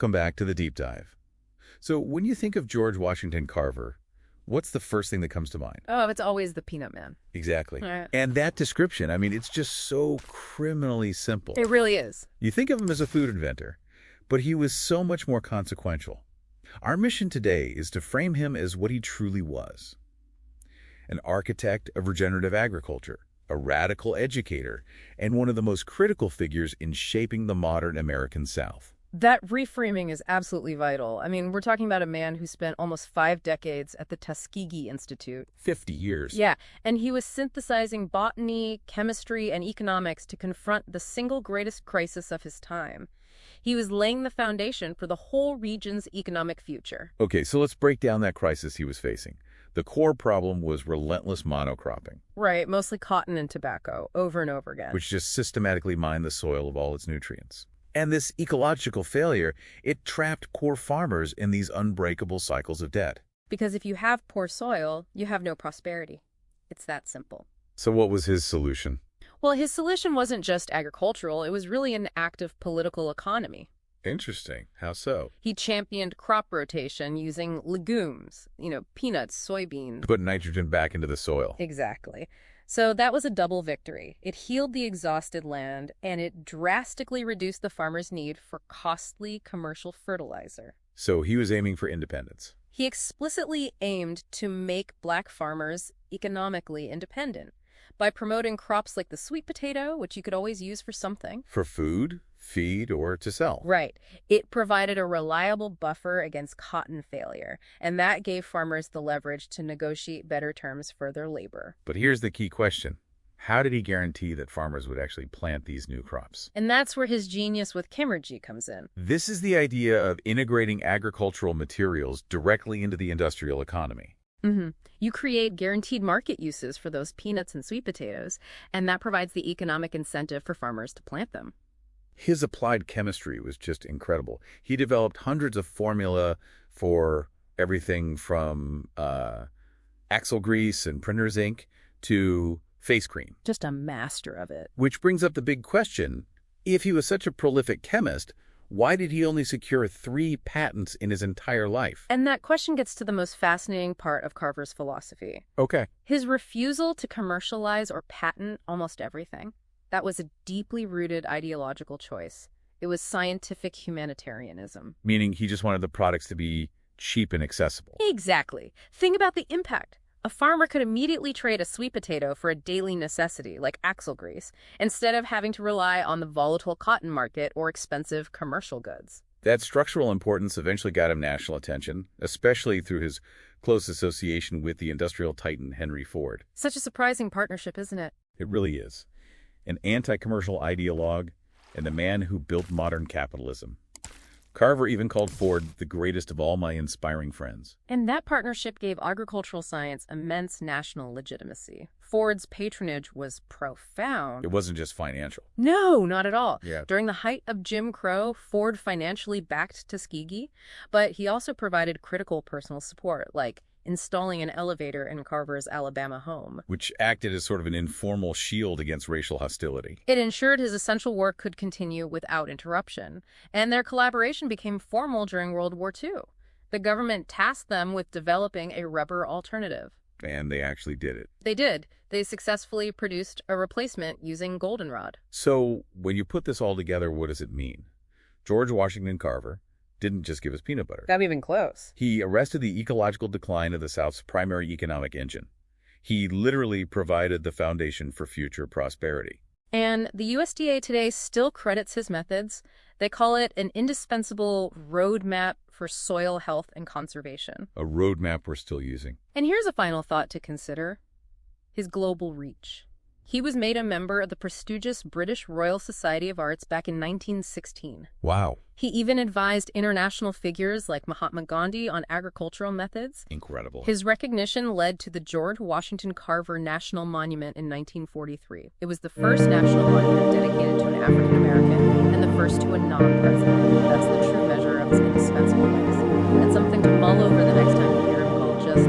welcome back to the Deep Dive. So when you think of George Washington Carver, what's the first thing that comes to mind? Oh, it's always the Peanut Man. Exactly. Right. And that description, I mean, it's just so criminally simple. It really is. You think of him as a food inventor, but he was so much more consequential. Our mission today is to frame him as what he truly was: an architect of regenerative agriculture, a radical educator, and one of the most critical figures in shaping the modern American South. That reframing is absolutely vital. I mean, we're talking about a man who spent almost 5 decades at the Tuskegee Institute. 50 years. Yeah, and he was synthesizing botany, chemistry, and economics to confront the single greatest crisis of his time. He was laying the foundation for the whole region's economic future. Okay, so let's break down that crisis he was facing. The core problem was relentless monocropping, Right, mostly cotton and tobacco, over and over again. which just systematically mined the soil of all its nutrients. And this ecological failure, it trapped poor farmers in these unbreakable cycles of debt. Because if you have poor soil, you have no prosperity. It's that simple. So what was his solution? Well, his solution wasn't just agricultural, it was really an active political economy. Interesting. How so? He championed crop rotation using legumes, peanuts, soybeans. Put nitrogen back into the soil. Exactly. So that was a double victory. It healed the exhausted land, and it drastically reduced the farmer's need for costly commercial fertilizer. So he was aiming for independence. He explicitly aimed to make black farmers economically independent by promoting crops like the sweet potato, which you could always use for something. For food, feed, or to sell. Right. It provided a reliable buffer against cotton failure, and that gave farmers the leverage to negotiate better terms for their labor. But here's the key question. How did he guarantee that farmers would actually plant these new crops? And that's where his genius with chemurgy comes in. This is the idea of integrating agricultural materials directly into the industrial economy. You create guaranteed market uses for those peanuts and sweet potatoes, and that provides the economic incentive for farmers to plant them. His applied chemistry was just incredible. He developed hundreds of formula for everything from axle grease and printer's ink to face cream. Just a master of it. Which brings up the big question. If he was such a prolific chemist, why did he only secure 3 patents in his entire life? And that question gets to the most fascinating part of Carver's philosophy. Okay. His refusal to commercialize or patent almost everything. That was a deeply rooted ideological choice. It was scientific humanitarianism. Meaning he just wanted the products to be cheap and accessible. Exactly. Think about the impact. A farmer could immediately trade a sweet potato for a daily necessity like axle grease, instead of having to rely on the volatile cotton market or expensive commercial goods. That structural importance eventually got him national attention, especially through his close association with the industrial titan Henry Ford. Such a surprising partnership, isn't it? It really is. An anti-commercial ideologue and the man who built modern capitalism. Carver even called Ford the greatest of all my inspiring friends. And that partnership gave agricultural science immense national legitimacy. Ford's patronage was profound. It wasn't just financial. No, not at all. Yeah. During the height of Jim Crow, Ford financially backed Tuskegee, but he also provided critical personal support, like installing an elevator in Carver's Alabama home, Which acted as sort of an informal shield against racial hostility. It ensured his essential work could continue without interruption, and their collaboration became formal during World War II. The government tasked them with developing a rubber alternative. And they actually did it. They did. They successfully produced a replacement using goldenrod. So when you put this all together, what does it mean? George Washington Carver didn't just give us peanut butter. Got even close. He arrested the ecological decline of the South's primary economic engine. He literally provided the foundation for future prosperity. And the USDA today still credits his methods. They call it an indispensable roadmap for soil health and conservation. A roadmap we're still using. And here's a final thought to consider: his global reach. He was made a member of the prestigious British Royal Society of Arts back in 1916. Wow. He even advised international figures like Mahatma Gandhi on agricultural methods. Incredible. His recognition led to the George Washington Carver National Monument in 1943. It was the first national monument dedicated to an African American and the first to a non-president. That's the true measure of his indispensable legacy. And something to mull over the next time you hear him called just